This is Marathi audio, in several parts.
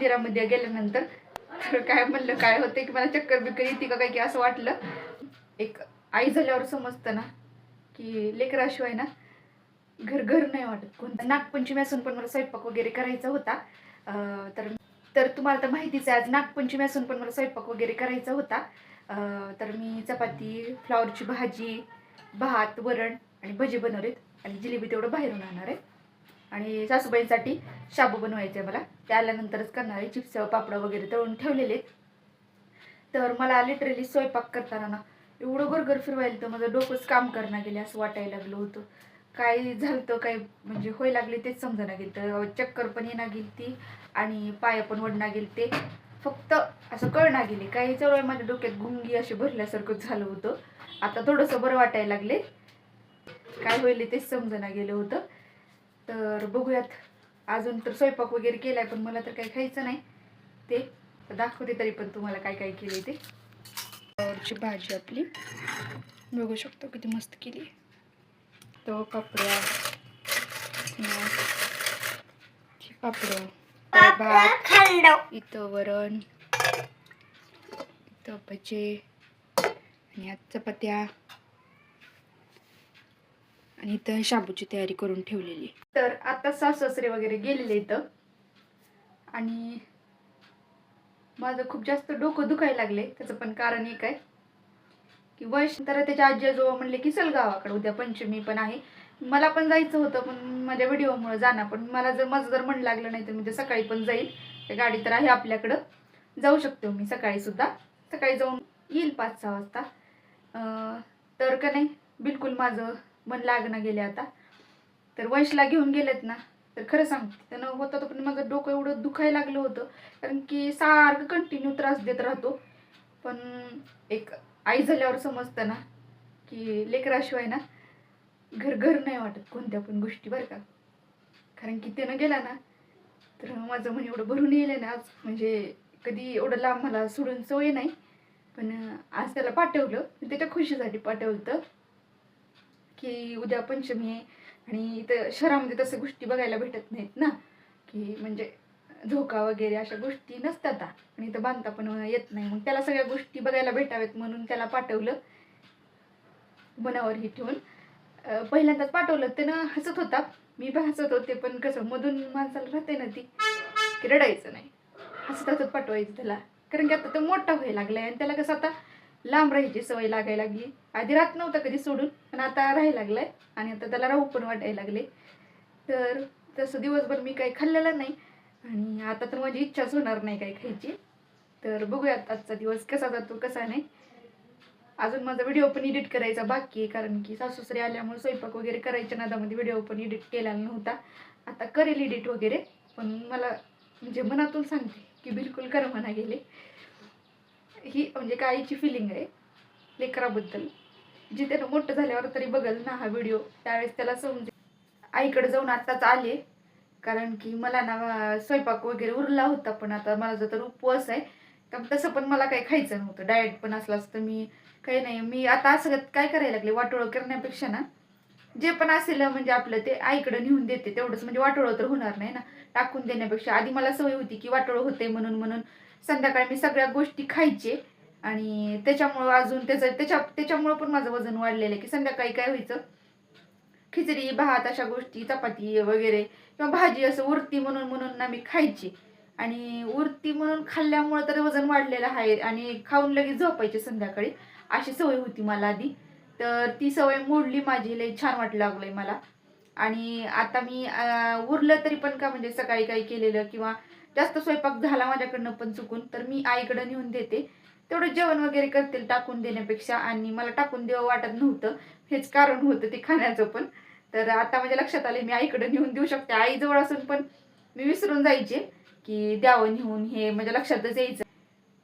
मंदिरामध्ये गेल्यानंतर तर काय म्हणलं काय होतं की मला चक्कर बिक्कर येते का काय की असं वाटलं. एक आई झाल्यावर समजतं ना की लेकराशिवाय ना घर घर नाही वाटत. कोणतं नागपंचमी असून पण मला स्वयंपाक वगैरे करायचा होता. तर तर तुम्हाला तर माहितीच आहे, आज नागपंचमी असून पण मला स्वयंपाक वगैरे करायचा होता. तर मी चपाती, फ्लॉवरची भाजी, भात, वरण आणि भजी बनवलेत आणि जिलेबी तेवढं बाहेरून आणणार आहे. आणि सासूबाईंसाठी शाबू बनवायचे मला, ते आल्यानंतरच करणार आहे. चिप्स पापड वगैरे तळून ठेवलेले. तर मला लिटरली स्वयंपाक करताना ना एवढं गरगर फिरवायला तर माझं डोकंच काम करणं गेले असं वाटायला लागलं होतं. काय झालं तर काय म्हणजे होय लागले तेच समजना गेलं. तर चक्कर पण येणार गेली ती आणि पाय पण वडना गेले ते. फक्त असं कळना गेले काही चालू आहे माझ्या डोक्यात, गुंगी अशी भरल्यासारखं झालं होतं. आता थोडंसं बरं वाटायला लागले. काय होईल तेच समजना गेलं होतं. तर बघूयात. अजून तर स्वयंपाक वगैरे केलाय पण मला तर काही खायचं नाही. ते दाखवते तरी पण तुम्हाला काय काय केले ते. फ्लॉवरची भाजी आपली बघू शकतो किती मस्त केली. तो पापड्या, पापड, भात, इथं वरण, इथं भजे आणि आज चपात्या आणि इथं शाबूची तयारी करून ठेवलेली. तर आता सासरे वगैरे गेलेले इथं आणि माझं खूप जास्त डोकं दुखायला लागले. त्याचं पण कारण एक आहे की वैश तर त्याच्या आजी आजोबा म्हणले की चल गावाकडे, उद्या पंचमी पण आहे. मला पण जायचं होतं पण माझ्या व्हिडिओमुळे जाणार. पण मला माझं जर मन लागलं नाही तर मी सकाळी पण जाईल. त्या गाडी तर आहे आपल्याकडं, जाऊ शकतो मी सकाळी सुद्धा. सकाळी जाऊन येईल 5-6 वाजता. तर का नाही बिलकुल माझं मन लागणं गेले आता. तर वंशला घेऊन गेलेत ना तर खरं सांगते त्यानं होतं तर पण माझं डोकं एवढं दुखायला लागलं होतं. कारण की सारखं कंटिन्यू त्रास देत राहतो. पण एक आई झाल्यावर समजतं ना की लेकराशिवाय ना घर घर नाही वाटत कोणत्या पण गोष्टी, बरं का. कारण की त्यानं गेला ना तर माझं मन एवढं भरून येईल ना आज, म्हणजे कधी एवढं लांब मला सोडून सवय नाही. पण आज त्याला पाठवलं, त्याच्या खुशीसाठी पाठवलं की उद्या पंचमी आहे आणि इथं शहरामध्ये तसं गोष्टी बघायला भेटत नाहीत ना, की म्हणजे झोका वगैरे अशा गोष्टी नसतात आणि इथं बांधता पण येत नाही. मग त्याला सगळ्या गोष्टी बघायला भेटाव्यात म्हणून त्याला पाठवलं मनावर ही ठेवून. पहिल्यांदाच पाठवलं त्यानं हसत होता, मी पण हसत होते. पण कसं मधून माणसाला राहते ना ती की रडायचं नाही, हसत हसत पाठवायचं त्याला. कारण की आता तो मोठा व्हायला लागलाय आणि त्याला कसं आता लांब राहायची सवय लागायला लागली. आधी राहत नव्हतं कधी सोडून, पण आता राहायला लागलाय आणि आता त्याला राहू पण वाटायला लागले. तर तसं दिवसभर मी काही खाल्लेलं नाही आणि आता तर माझी इच्छाच होणार नाही काही खायची. तर बघूयात आजचा दिवस कसा जातो कसा नाही. अजून माझा व्हिडिओ पण एडिट करायचा बाकी आहे, कारण की सासूसरे आल्यामुळे स्वयंपाक वगैरे करायच्या नादामध्ये व्हिडिओ पण एडिट केलेला नव्हता. आता करेल एडिट वगैरे, पण मला म्हणजे मनातून सांगते की बिलकुल कर म्हणा गेले. ही म्हणजे काहीची फिलिंग आहे लेकराबद्दल, जी त्यानं मोठं झाल्यावर तरी बघल ना हा व्हिडिओ, त्यावेळेस त्याला समजेल. आईकडे जाऊन आत्ताच आले कारण की मला ना स्वयंपाक वगैरे उरला होता. पण आता माझा तर उपवास आहे तर तसं पण मला काही खायचं नव्हतं. डाएट पण असलं असतं मी काही नाही. मी आता असं काय करायला लागले, वाटोळं करण्यापेक्षा ना जे पण असेल म्हणजे आपलं ते आईकडे नेऊन देते तेवढंच. म्हणजे वाटोळं तर होणार नाही ना टाकून देण्यापेक्षा. आधी मला सवय होती की वाटोळं होते म्हणून म्हणून संध्याकाळी मी सगळ्या गोष्टी खायचे आणि त्याच्यामुळं अजून त्याच्यामुळं पण माझं वजन वाढलेलं आहे. की संध्याकाळी काय व्हायचं, खिचडी भात अशा गोष्टी, चपाती वगैरे किंवा भाजी असं उरती म्हणून म्हणून ना मी खायची. आणि उरती म्हणून खाल्ल्यामुळं तर वजन वाढलेलं आहे आणि खाऊन लगेच झोपायचे संध्याकाळी, अशी सवय होती मला आधी. तर ती सवय मोडली माझी, लई छान वाटलं लागलंय मला. आणि आता मी उरलं तरी पण का म्हणजे सकाळी काही केलेलं किंवा जास्त स्वयंपाक झाला माझ्याकडनं पण चुकून तर मी आईकडं नेऊन देते. तेवढं जेवण वगैरे करतील टाकून देण्यापेक्षा. आणि मला टाकून देवं वाटत नव्हतं, हेच कारण होतं ते खाण्याचं पण. तर आता माझ्या लक्षात आले मी आईकडे नेऊन देऊ शकते. आईजवळ असून पण मी विसरून जायचे की द्यावं नेऊन, हे माझ्या लक्षातच यायचं.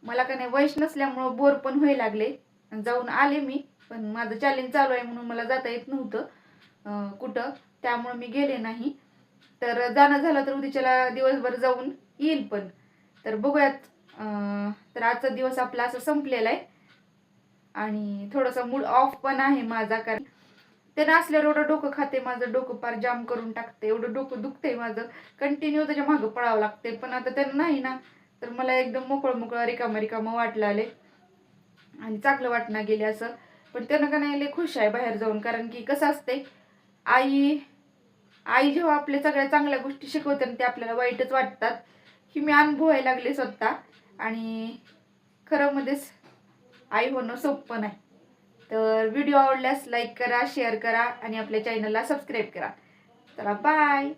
मला का नाही वयस नसल्यामुळं बोर पण व्हायला लागले. जाऊन आले मी, पण माझं चॅलेंज चालू आहे म्हणून मला जाता येत नव्हतं कुठं, त्यामुळं मी गेले नाही. तर जाणं झालं तर उद्याच्याला दिवसभर जाऊन येईल पण. तर बघूयात. तर आजचा दिवस आपला असं संपलेला आहे आणि थोडासा मूड ऑफ पण आहे माझा, कारण त्यानं असल्यावर एवढं डोकं खाते माझं, डोकं पार जाम करून टाकते, एवढं डोकं दुखतंय माझं, कंटिन्यू त्याच्या मागं पळावं लागते. पण आता त्यानं नाही ना, तर मला एकदम मोकळं रिकामं वाटलं आले आणि चांगलं वाटणं गेले असं. पण त्यानं का नाही लय खुश आहे बाहेर जाऊन, कारण की कसं असते, आई आई जेव्हा आपल्या सगळ्या चांगल्या गोष्टी शिकवते ना, ते आपल्याला वाईटच वाटतात. ही मी अनुभवायला लागले स्वतः. आणि खरं मध्येच आई होणं सोपं नाही. तर व्हिडिओ आवडल्यास लाईक करा, शेअर करा आणि आपल्या चॅनलला सबस्क्राईब करा. चला बाय.